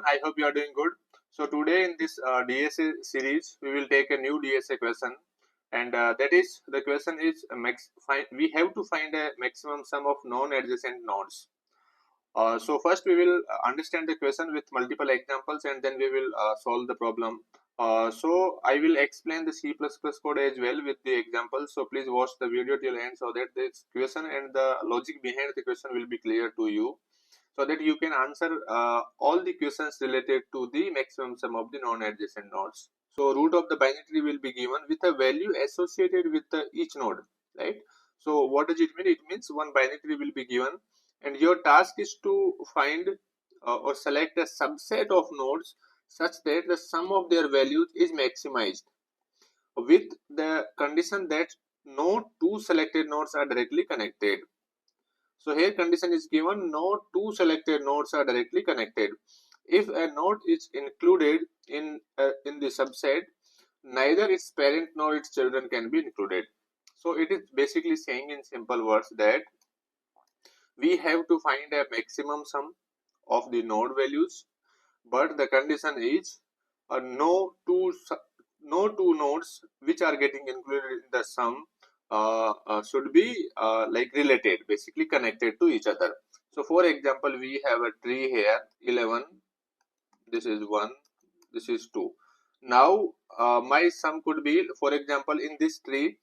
I hope you are doing good. So today in this DSA series, we will take a new DSA question, and that is the question is we have to find a maximum sum of non-adjacent nodes. So first we will understand the question with multiple examples, and then we will solve the problem. So I will explain the C++ code as well with the examples. So please watch the video till end so that this question and the logic behind the question will be clear to you, so that you can answer all the questions related to the maximum sum of the non-adjacent nodes. So root of the binary tree will be given with a value associated with each node, right? So what does it mean? It means one binary tree will be given, and your task is to find or select a subset of nodes such that the sum of their values is maximized, with the condition that no two selected nodes are directly connected. So here condition is given, no two selected nodes are directly connected. If a node is included in the subset, neither its parent nor its children can be included. So it is basically saying in simple words that we have to find a maximum sum of the node values, but the condition is no two nodes which are getting included in the sum should be like related, basically connected to each other. So for example, we have a tree here 11, this is 1, this is 2. Now my sum could be, for example, in this tree,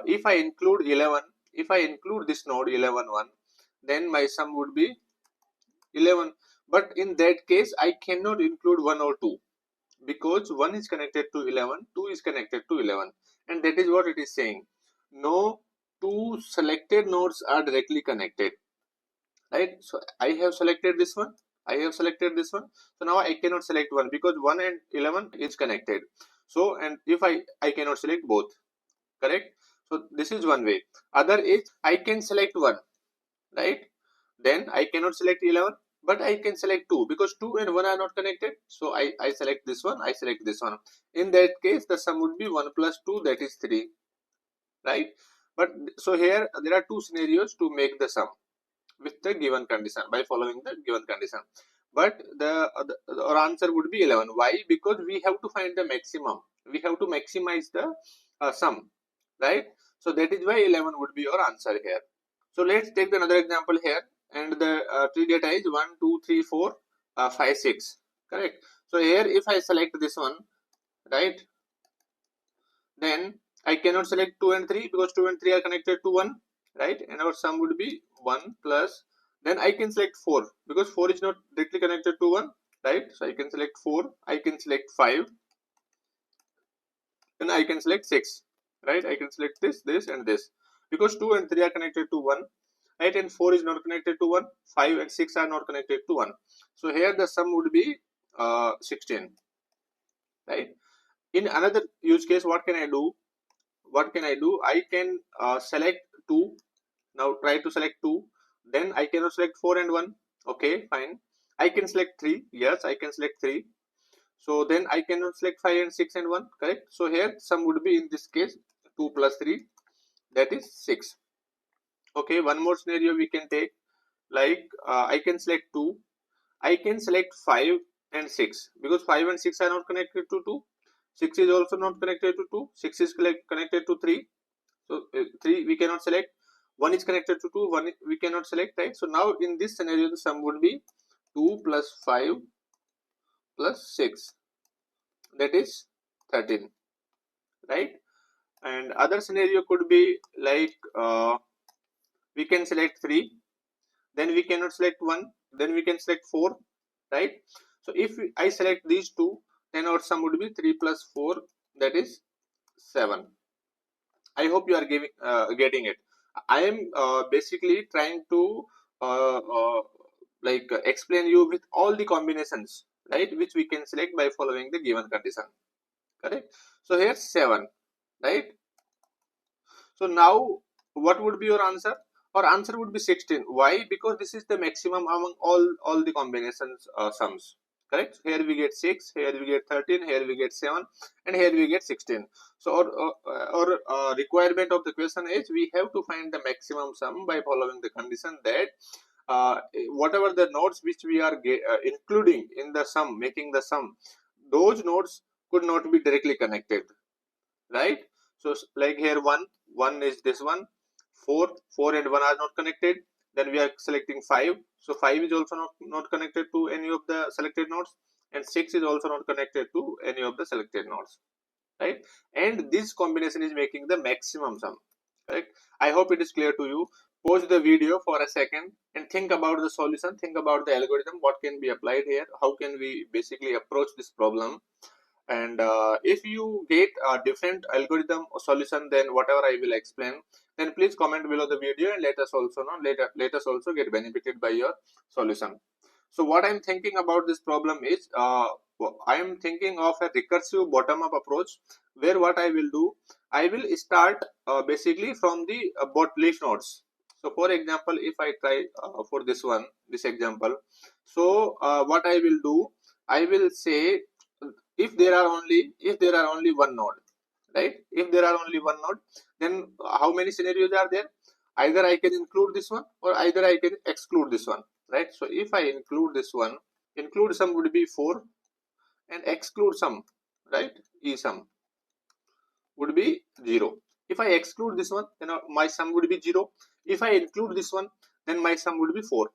if I include 11, if I include this node 11 1, then my sum would be 11. But in that case I cannot include 1 or 2, because 1 is connected to 11, 2 is connected to 11, and that is what it is saying. No two selected nodes are directly connected, right? So I have selected this one, I have selected this one, so now I cannot select 1 because 1 and 11 is connected. So, and if I cannot select both, correct? So this is one way. Other is I can select 1, right? Then I cannot select 11, but I can select 2 because 2 and 1 are not connected. So I select this one, I select this one. In that case, the sum would be 1 plus 2, that is 3, right? But so here there are two scenarios to make the sum with the given condition by following the given condition. But our answer would be 11. Why? Because we have to find the maximum. We have to maximize the sum, right? So that is why 11 would be our answer here. So let's take another example here, and the tree data is 1 2 3 4 5 6, correct? So here if I select this one, right, then I cannot select 2 and 3 because 2 and 3 are connected to 1, right? And our sum would be 1 plus, then I can select 4 because 4 is not directly connected to 1, right? So I can select 4, I can select 5, then I can select 6, right? I can select this and this because 2 and 3 are connected to 1, right? And 4 is not connected to 1, 5 and 6 are not connected to 1. So here the sum would be 16, right? In another use case, what can I do? I can select 2. Now try to select 2, then I cannot select 4 and 1. Okay, fine. I can select 3. Yes, I can select 3. So then I cannot select 5 and 6 and 1, correct? So here sum would be in this case 2 plus 3, that is 6. Okay, one more scenario we can take, like I can select 2, I can select 5 and 6 because 5 and 6 are not connected to 2. 6 is also not connected to 2. 6 is connected to 3. So 3 we cannot select. 1 is connected to 2. 1 we cannot select, right? So now in this scenario the sum would be 2 plus 5 plus 6, that is 13, right? And other scenario could be like we can select 3, then we cannot select 1, then we can select 4, right? So if I select these two, then our sum would be 3 plus 4, that is 7. I hope you are getting it. I am basically trying to explain you with all the combinations, right, which we can select by following the given condition, correct? So here 7, right? So now what would be your answer? Our answer would be 16. Why? Because this is the maximum among all the combinations sums, correct? Here we get 6, here we get 13, here we get 7, and here we get 16. So our requirement of the question is we have to find the maximum sum by following the condition that whatever the nodes which we are including in the sum, making the sum, those nodes could not be directly connected, right? So like here 1 is this one, 4 and 1 are not connected. Then we are selecting 5, so 5 is also not connected to any of the selected nodes, and 6 is also not connected to any of the selected nodes, right? And this combination is making the maximum sum, right? I hope it is clear to you. Pause the video for a second and think about the solution, think about the algorithm, what can be applied here, how can we basically approach this problem. And if you get a different algorithm or solution than whatever I will explain, then please comment below the video and let us also know, let us also get benefited by your solution. So what I'm thinking about this problem is I am thinking of a recursive bottom-up approach, where what I will do, I will start basically from the leaf nodes. So for example, if I try for this example, so what I will do, I will say if there are only one node, right? If there are only one node, then how many scenarios are there? Either I can include this one or either I can exclude this one, right? So if I include this one, include sum would be 4 and exclude sum, right, e sum would be 0. If I exclude this one, then my sum would be 0. If I include this one, then my sum would be 4,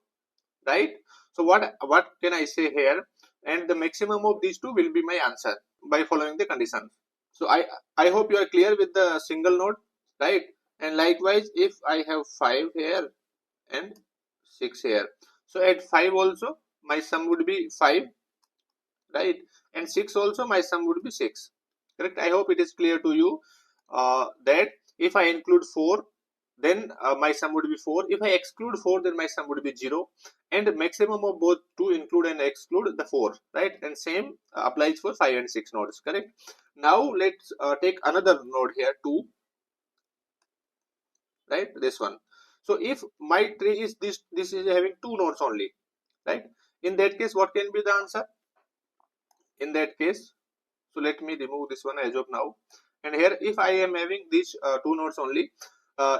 right? So what can I say here? And the maximum of these two will be my answer by following the conditions. So I hope you are clear with the single node, right? And likewise, if I have 5 here and 6 here, so at 5 also my sum would be 5, right? And 6 also my sum would be 6, correct? I hope it is clear to you that if I include 4, then my sum would be 4. If I exclude 4, then my sum would be 0. And the maximum of both to include and exclude the 4, right? And same applies for 5 and 6 nodes, correct? Now let's take another node here, 2, right? This one. So if my tree is this is having 2 nodes only, right? In that case, what can be the answer? In that case, so let me remove this one as of now. And here, if I am having these 2 nodes only,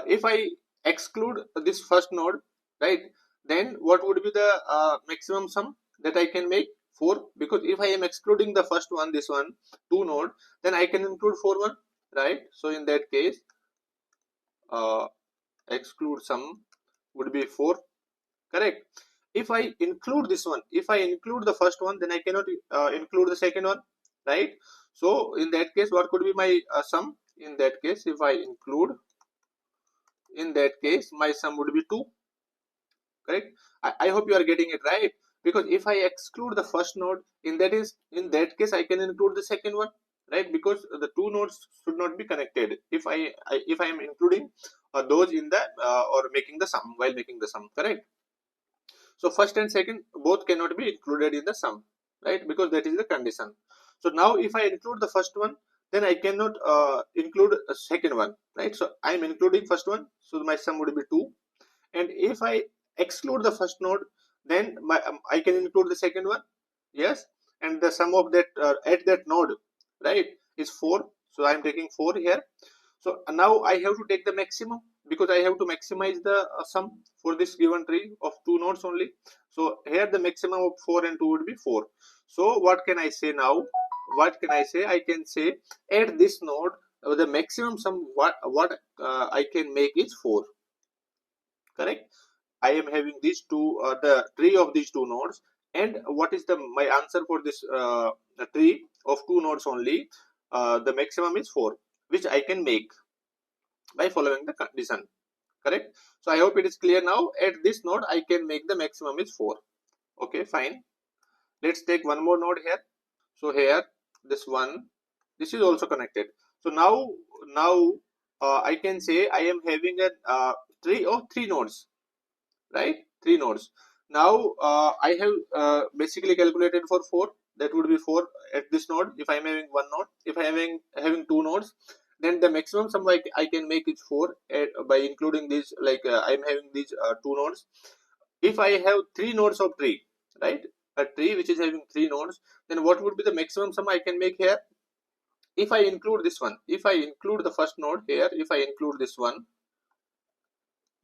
if I exclude this first node, right, then what would be the maximum sum that I can make? 4, because if I am excluding the first one, this one, 2 node, then I can include 4 one, right? So in that case, exclude sum would be 4, correct? If I include this one, if I include the first one, then I cannot include the second one, right? So in that case, what could be my sum? In that case, if I include, in that case my sum would be 2, correct? I hope you are getting it right, because if I exclude the first node, in that case I can include the second one, right? Because the 2 nodes should not be connected if I am including those in the or making the sum, while making the sum, correct? So first and second both cannot be included in the sum, right? Because that is the condition. So now if I include the first one, then I cannot include a second one, right? So I am including first one, so my sum would be 2. And if I exclude the first node, then I can include the second one, yes, and the sum of that at that node, right, is 4. So I am taking 4 here. So now I have to take the maximum, because I have to maximize the sum for this given tree of 2 nodes only. So here the maximum of 4 and 2 would be 4. So what can I say now? What can I say? I can say at this node the maximum sum what I can make is 4, correct? I am having these two, the tree of these 2 nodes, and what is my answer for this tree of 2 nodes only? The maximum is 4, which I can make by following the condition, correct? So I hope it is clear now. At this node I can make the maximum is 4. Okay, fine. Let's take one more node here. So here this one, this is also connected. So now I can say I am having a tree of 3 nodes, right? 3 nodes. Now I have basically calculated for 4, that would be 4 at this node. If I am having one node, if I am having 2 nodes, then the maximum sum I can make is 4 by including these, like I am having these 2 nodes. If I have 3 nodes of tree, right, a tree which is having 3 nodes, then what would be the maximum sum I can make here? If I include this one, if I include the first node here, if I include this one,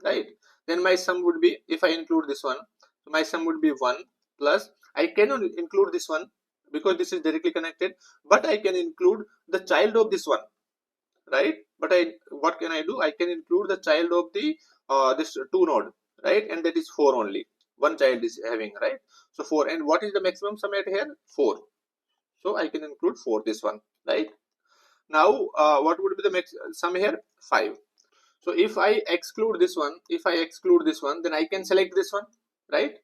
right, then my sum would be, if I include this one, so my sum would be 1 plus, I cannot include this one because this is directly connected, but I can include the child of this one, right? But what can I do? I can include the child of the this 2 node, right? And that is 4 only. One child is having, right? So 4. And what is the maximum sum at here? 4. So I can include 4 this one, right? Now what would be the max sum here? 5. So if I exclude this one, then I can select this one, right?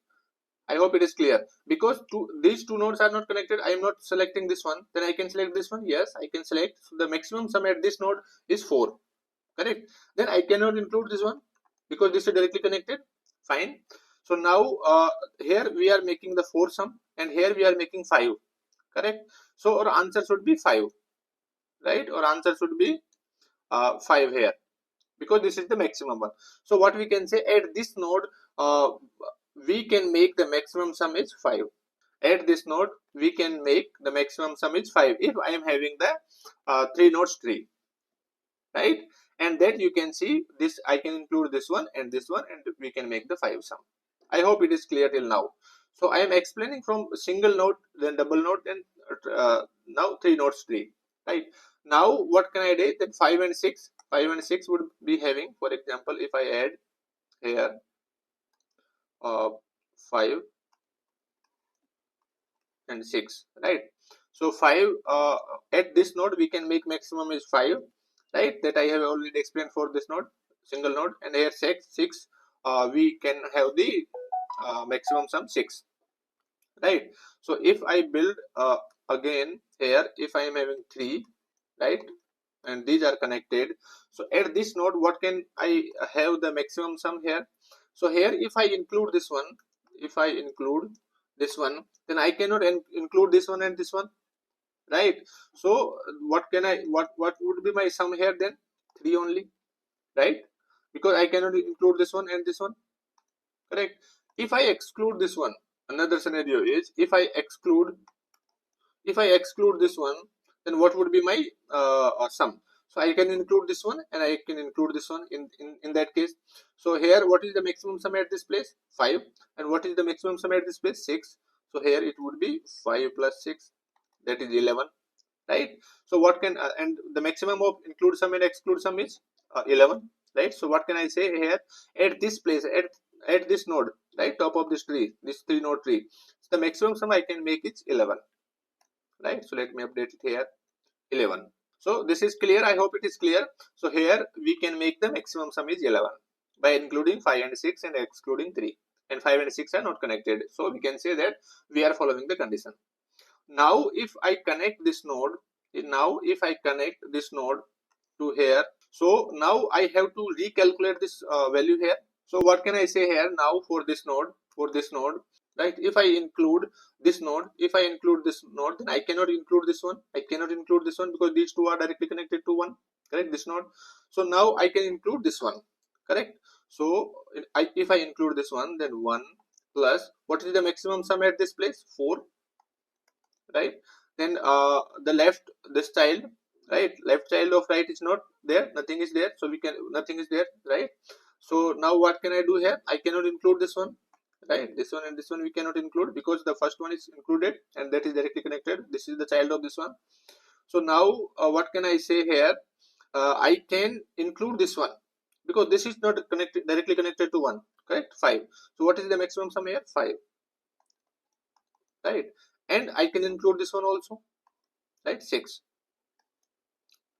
I hope it is clear. Because these 2 nodes are not connected, I am not selecting this one. Then I can select this one. Yes, I can select. So the maximum sum at this node is 4. Correct. Then I cannot include this one because this is directly connected. Fine. So now here we are making the 4 sum, and here we are making 5. Correct. So our answer should be 5. Right. Our answer should be 5 here, because this is the maximum one. So what we can say, at this node we can make the maximum sum is 5. At this node we can make the maximum sum is 5 if I am having the 3 nodes tree, right? And then you can see this, I can include this one and this one, and we can make the 5 sum. I hope it is clear till now. So I am explaining from single node, then double node, and now 3 nodes tree, right? Now what can I do? Then 5 and 6 would be having, for example, if I add here 5 and 6, right? So 5 at this node we can make maximum is 5, right? That I have already explained for this node, single node. And here 6 we can have the maximum sum 6, right? So if I build again here, if I am having 3, right, and these are connected, so at this node what can I have the maximum sum here? So here if I include this one, then I cannot include this one and this one, right? So what would be my sum here then? 3 only, right? Because I cannot include this one and this one, correct? If I exclude this one, another scenario is, if I exclude this one, then what would be my sum? So I can include this one and I can include this one in that case. So here what is the maximum sum at this place? 5. And what is the maximum sum at this place? 6. So here it would be 5 plus 6, that is 11, right? So what can and the maximum of include sum and exclude sum is 11, right? So what can I say here? At this place, at this node, right, top of this tree, this 3 node tree, so the maximum sum I can make is 11, right? So let me update it here, 11. So this is clear. I hope it is clear. So here we can make the maximum sum is 11 by including 5 and 6 and excluding 3, and 5 and 6 are not connected. So we can say that we are following the condition. Now if I connect this node, to here, so now I have to recalculate this value here. So what can I say here now for this node, right? If I include this node, then I cannot include this one. Because these two are directly connected to one, correct? This node. So now I can include this one, correct? So if I include this one, then 1 plus, what is the maximum sum at this place? 4, right? Then this child, right, left child of right is not there, nothing is there, so nothing is there, right? So now what can I do here? I cannot include this one, right? This one and this one we cannot include because the first one is included and that is directly connected. This is the child of this one. So now what can I say here? I can include this one because this is not directly connected to 1, correct? 5. So what is the maximum sum here? 5, right? And I can include this one also, right? 6,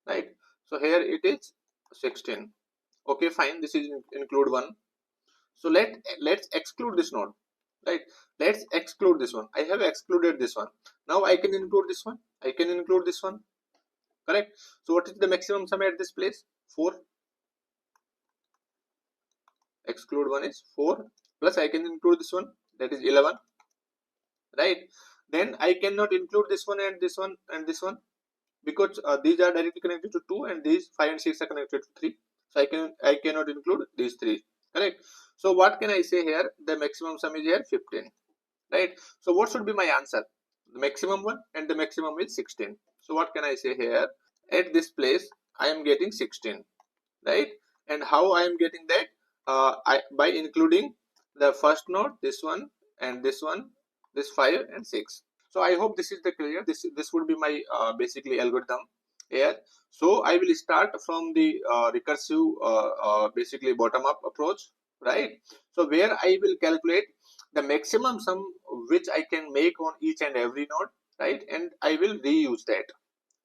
right? So here it is 16. Okay, fine. This is include 1. So let's exclude this node, right? Let's exclude this one. I have excluded this one. Now I can include this one. Correct? So what is the maximum sum at this place? 4. Exclude 1 is 4, plus I can include this one, that is 11, right? Then I cannot include this one and this one and this one because these are directly connected to 2 and these 5 and 6 are connected to 3. So I cannot include these 3, correct? So what can I say here? The maximum sum is here 15, right? So what should be my answer? The maximum one, and the maximum is 16. So what can I say here? At this place I am getting 16, right? And how I am getting that? by including the first node, this one, this 5 and 6. So I hope this is the clear. This would be my basically algorithm here. So I will start from the recursive basically bottom up approach, right? So where I will calculate the maximum sum which I can make on each and every node, right? And I will reuse that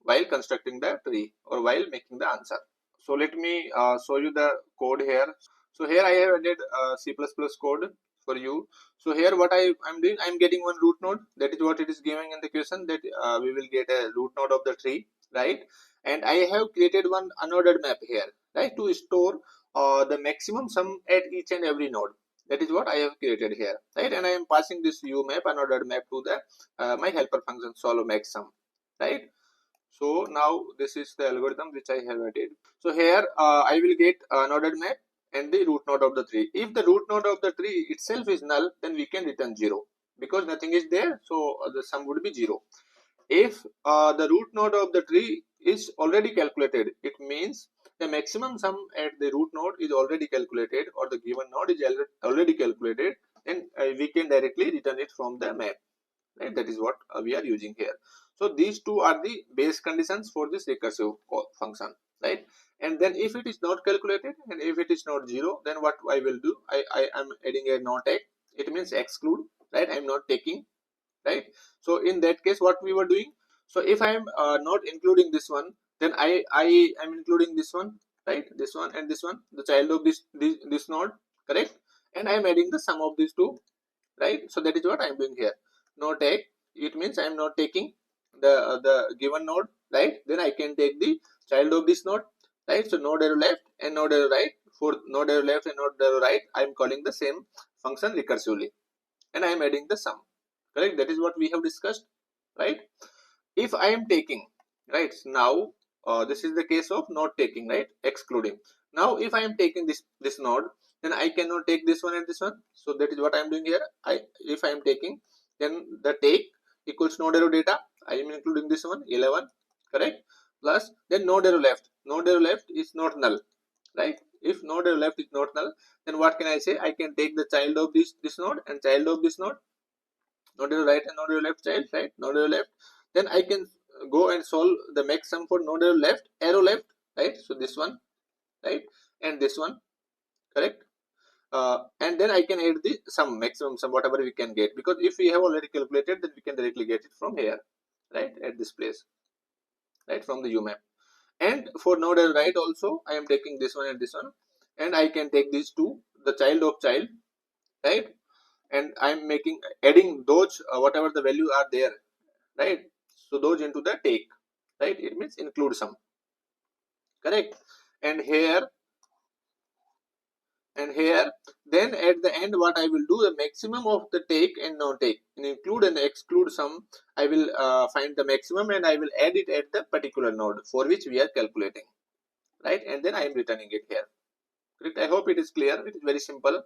while constructing the tree or while making the answer. So let me show you the code here. So here I have added C++ code for you. So here what I'm doing, I'm getting one root node. That is what it is giving in the question, that we will get a root node of the tree, right? And I have created one unordered map here, right, to store the maximum sum at each and every node. That is what I have created here, right? And I am passing this UMap, unordered map, to the my helper function solve max sum, right? So now this is the algorithm which I have added. So here I will get unordered map and the root node of the tree. If the root node of the tree itself is null, then we can return 0 because nothing is there, so the sum would be 0. If the root node of the tree is already calculated, it means the maximum sum at the root node is already calculated, or the given node is already calculated, then we can directly return it from the map, right? That is what we are using here. So these two are the base conditions for this recursive function, right? And then if it is not calculated and if it is not 0, then what I will do, I am adding a not take. It means exclude, right? I am not taking, right? So in that case, what we were doing, so if I am not including this one, then I am including this one, right? This one and this one, the child of this node, correct? And I am adding the sum of these two, right? So that is what I am doing here. No take, it means I am not taking the given node, right? Then I can take the child of this node, right? So node arrow left and node arrow right. For node arrow left and node arrow right, I am calling the same function recursively, and I am adding the sum, correct? That is what we have discussed, right? If I am taking, right, now this is the case of not taking, right, excluding. Now if I am taking this node, then I cannot take this one and this one. So that is what I am doing here. If I am taking, then the take equals node arrow data, I am including this one 11, correct, plus then node arrow left. Node arrow left is not null, right? If node arrow left is not null, then what can I say? I can take the child of this node and child of this node, node arrow right and node arrow left child, right? Node arrow left, then I can go and solve the max sum for node arrow left, right? So this one, right, and this one, correct? And then I can add the sum, maximum sum, whatever we can get, because if we have already calculated, then we can directly get it from here, right, at this place, right, from the UMap. And for node arrow right also, I am taking this one and this one, and I can take these two, the child of child, right? And I am adding those whatever the value are there, right? So those into the take, right? It means include sum, correct? And here then at the end, what I will do, the maximum of the take and non take, and include and exclude sum, I will find the maximum and I will add it at the particular node for which we are calculating, right? And then I am returning it here, correct? I hope it is clear. It is very simple.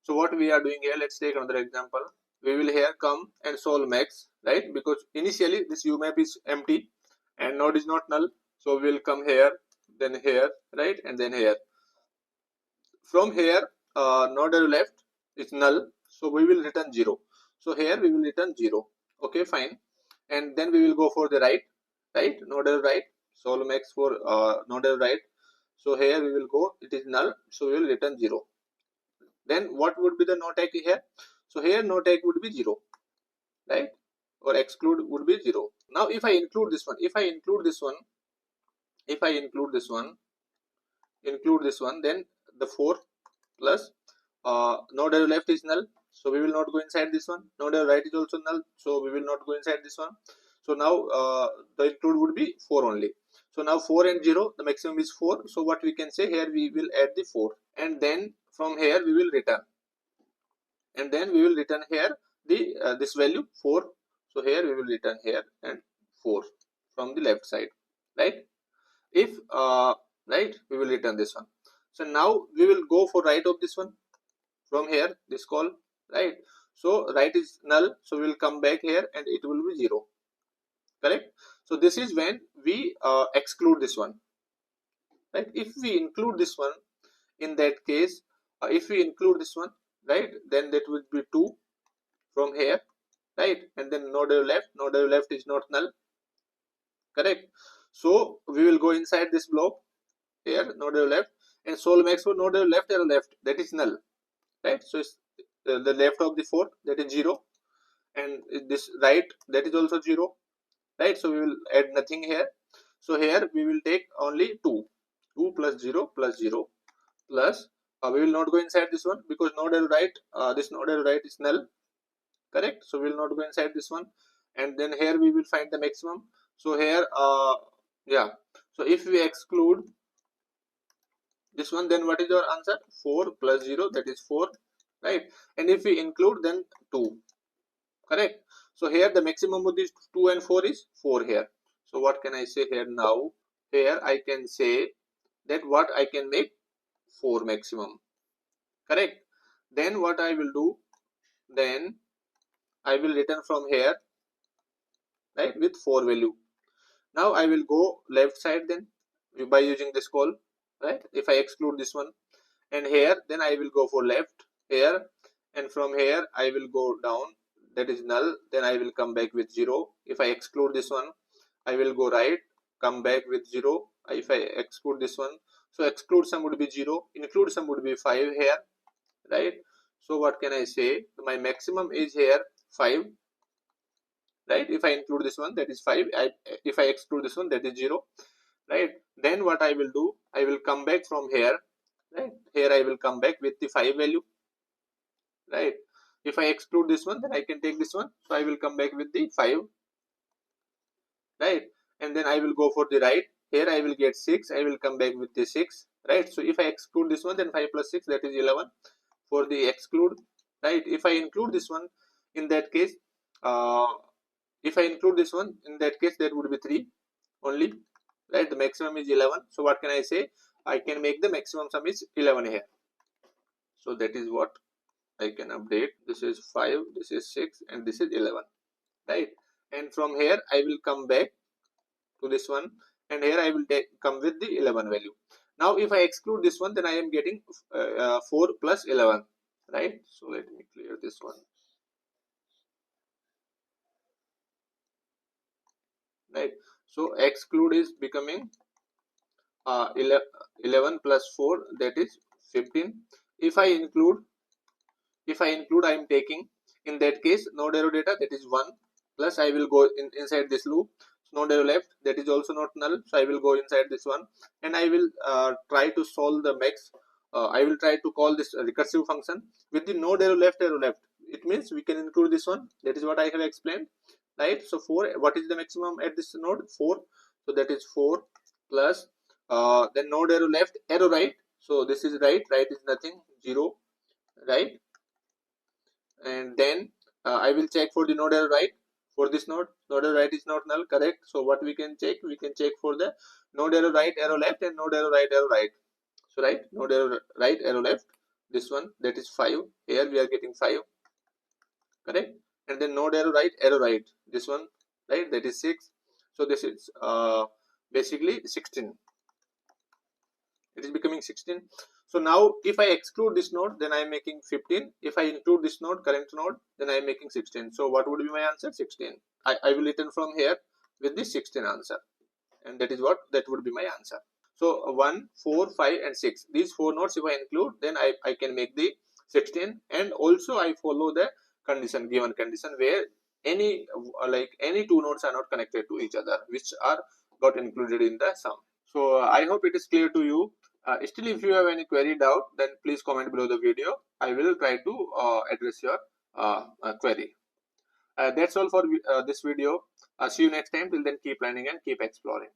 So what we are doing here, let's take another example. We will here come and solve max, right? Because initially this UMap is empty and node is not null. So we will come here, then here, right? And then here. From here, node arrow left is null. So we will return 0. So here we will return 0. Okay, fine. And then we will go for the right, right? Node arrow right. Solve max for node arrow right. So here we will go, it is null. So we will return 0. Then what would be the no take here? So here no take would be 0, right? Or exclude would be 0. Now if I include this one, then the 4 plus node arrow left is null, so we will not go inside this one. Node arrow right is also null, so we will not go inside this one. So now the include would be 4 only. So now 4 and 0, the maximum is 4. So what we can say here, we will add the 4, and then from here we will return, and then we will return here the this value 4. So here we will return here and 4 from the left side, right? If right, we will return this one. So now we will go for right of this one. From here, this call, right? So right is null, so we will come back here and it will be 0, correct? So this is when we exclude this one, right? If we include this one, in that case if we include this one, right, then that would be 2 from here, right, and then node left is not null, correct. So we will go inside this block here, node left, and solve max for node left, that is null, right. So it's the left of the 4, that is 0, and this right, that is also 0, right. So we will add nothing here. So here we will take only 2 plus 0 plus 0 plus we will not go inside this one because node right, this node right is null, correct. So we will not go inside this one, and then here we will find the maximum. So here yeah, so if we exclude this one, then what is your answer? 4 plus 0, that is 4, right, and if we include, then 2, correct. So here the maximum of these 2 and 4 is 4 here. So what can I say here now? Here I can say that what I can make 4 maximum, correct. Then what I will do, then I will return from here, right, with 4 value. Now I will go left side then by using this call, right. If I exclude this one, and here then I will go for left here, and from here I will go down, that is null, then I will come back with 0. If I exclude this one, I will go right, come back with 0. If I exclude this one, so exclude sum would be 0, include sum would be 5 here, right. So what can I say? My maximum is here 5, right. If I include this one, that is 5. If I exclude this one, that is 0, right. Then what I will do, I will come back from here, right. Here I will come back with the 5 value, right. If I exclude this one, then I can take this one, so I will come back with the 5, right, and then I will go for the right. Here I will get 6, I will come back with the 6, right. So if I exclude this one, then 5 plus 6, that is 11 for the exclude, right. If I include this one, in that case if I include this one, in that case that would be 3 only, right. The maximum is 11. So what can I say? I can make the maximum sum is 11 here. So that is what I can update. This is 5, this is 6, and this is 11, right. And from here I will come back to this one, and here I will come with the 11 value. Now if I exclude this one, then I am getting 4 plus 11, right. So let me clear this one, right. So exclude is becoming 11 plus 4, that is 15. If I include, I am taking, in that case, node arrow data, that is 1, plus I will go inside this loop. Node arrow left, that is also not null, so I will go inside this one, and I will try to solve the max. I will try to call this recursive function with the node arrow left. It means we can include this one. That is what I have explained, right. So 4, what is the maximum at this node? 4. So that is 4 plus then node arrow left, arrow right. So this is right is nothing, 0, right. And then I will check for the node arrow right. For this node arrow right is not null, correct. So what we can check? We can check for the node arrow right, arrow left, and node arrow right, arrow right. So right, node arrow right, arrow left, this one, that is 5. Here we are getting 5, correct. And then node arrow right, this one, right, that is 6. So this is basically 16. It is becoming 16. So now if I exclude this node, then I am making 15. If I include this node, current node, then I am making 16. So what would be my answer? 16. I will return from here with the 16 answer, and that is what that would be my answer. So 1, 4, 5, and 6. These 4 nodes if I include, then I can make the 16, and also I follow the condition, given condition, where any any 2 nodes are not connected to each other, which are got included in the sum. So I hope it is clear to you. Still, if you have any query, doubt, then please comment below the video. I will try to address your query. That's all for this video. See you next time. Till then, keep learning and keep exploring.